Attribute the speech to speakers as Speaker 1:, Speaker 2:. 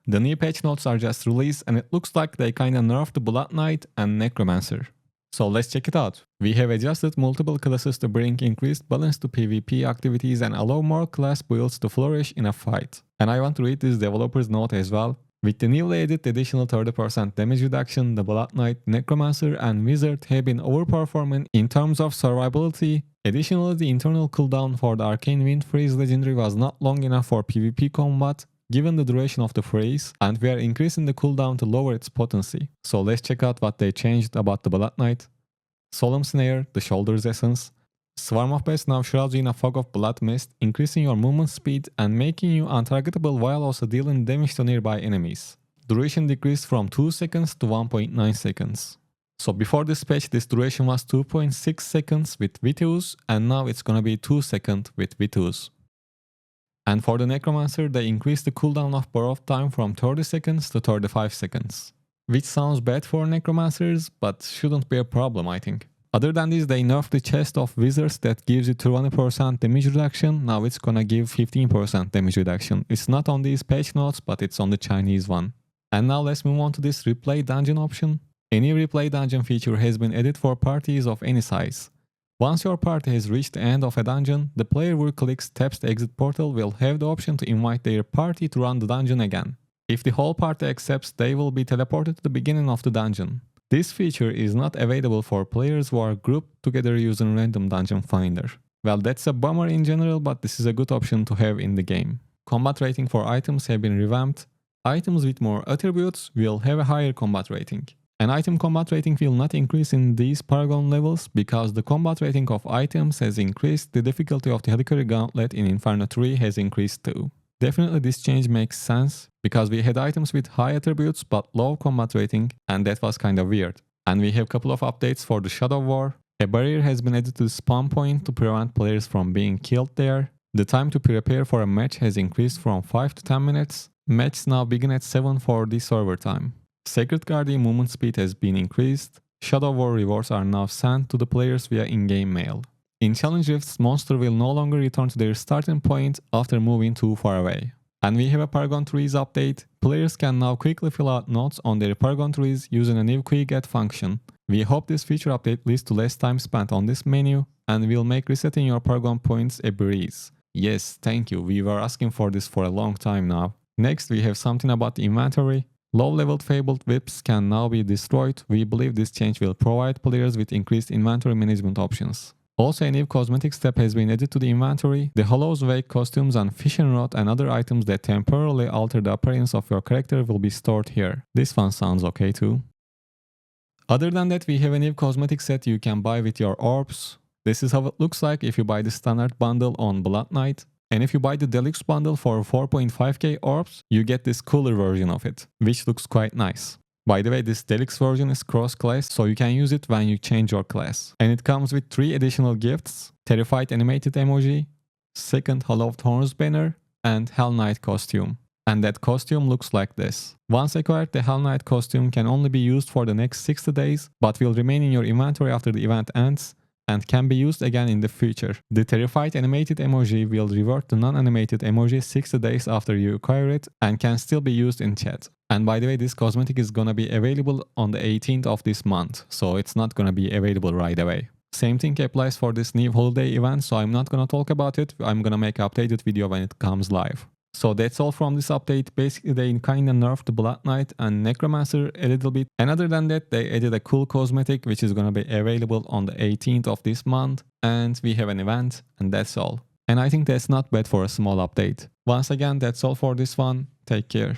Speaker 1: The new patch notes are just released and it looks like they kinda nerfed the Blood Knight and Necromancer. So let's check it out. We have adjusted multiple classes to bring increased balance to PvP activities and allow more class builds to flourish in a fight. And I want to read this developer's note as well. With the newly added additional 30% damage reduction, the Blood Knight, Necromancer and Wizard have been overperforming in terms of survivability. Additionally, the internal cooldown for the Arcane Wind Freeze legendary was not long enough for PvP combat, given the duration of the freeze, and we are increasing the cooldown to lower its potency. So let's check out what they changed about the Blood Knight. Solemn Snare, the Shoulder's Essence. Swarm of Pests now shrouds you in a fog of blood mist, increasing your movement speed and making you untargetable while also dealing damage to nearby enemies. Duration decreased from 2 seconds to 1.9 seconds. So before this patch, this duration was 2.6 seconds with Vitius, and now it's gonna be 2 seconds with Vitius. And for the Necromancer, they increased the cooldown of borrowed time from 30 seconds to 35 seconds. Which sounds bad for Necromancers, but shouldn't be a problem, I think. Other than this, they nerfed the chest of Wizards that gives you 20% damage reduction. Now it's gonna give 15% damage reduction. It's not on these patch notes, but it's on the Chinese one. And now let's move on to this replay dungeon option. A new replay dungeon feature has been added for parties of any size. Once your party has reached the end of a dungeon, the player who clicks taps the exit portal will have the option to invite their party to run the dungeon again. If the whole party accepts, they will be teleported to the beginning of the dungeon. This feature is not available for players who are grouped together using Random Dungeon Finder. Well, that's a bummer in general, but this is a good option to have in the game. Combat rating for items have been revamped. Items with more attributes will have a higher combat rating. An item combat rating will not increase in these Paragon levels because the combat rating of items has increased. The difficulty of the Reliquary Gauntlet in Inferno 3 has increased too. Definitely this change makes sense because we had items with high attributes but low combat rating, and that was kinda weird. And we have a couple of updates for the Shadow War. A barrier has been added to the spawn point to prevent players from being killed there. The time to prepare for a match has increased from 5 to 10 minutes. Matches now begin at 7 for the server time. Sacred Guardian movement speed has been increased. Shadow War rewards are now sent to the players via in-game mail. In Challenge Rifts, monsters will no longer return to their starting point after moving too far away. And we have a Paragon Trees update. Players can now quickly fill out notes on their Paragon Trees using a new quick add function. We hope this feature update leads to less time spent on this menu and will make resetting your Paragon points a breeze. Yes, thank you, we were asking for this for a long time now. Next, we have something about the inventory. Low-leveled Fabled Whips can now be destroyed. We believe this change will provide players with increased inventory management options. Also, a new cosmetic step has been added to the inventory. The Hollow's Wake costumes and fishing rod and other items that temporarily alter the appearance of your character will be stored here. This one sounds okay too. Other than that, we have a new cosmetic set you can buy with your orbs. This is how it looks like if you buy the standard bundle on Blood Knight. And if you buy the deluxe bundle for 4.5k orbs, you get this cooler version of it, which looks quite nice. By the way, this deluxe version is cross-class, so you can use it when you change your class. And it comes with 3 additional gifts: Terrified animated emoji, second Hallowed Horns banner, and Hell Knight costume. And that costume looks like this. Once acquired, the Hell Knight costume can only be used for the next 60 days, but will remain in your inventory after the event ends, and can be used again in the future. The Terrified animated emoji will revert to non-animated emoji 60 days after you acquire it and can still be used in chat. And by the way, this cosmetic is gonna be available on the 18th of this month, so it's not gonna be available right away. Same thing applies for this new holiday event, so I'm not gonna talk about it. I'm gonna make an updated video when it comes live. So that's all from this update. Basically, they kinda nerfed the Blood Knight and Necromancer a little bit. And other than that, they added a Cool Cosmetic, which is gonna be available on the 18th of this month. And we have an event, and that's all. And I think that's not bad for a small update. Once again, that's all for this one. Take care.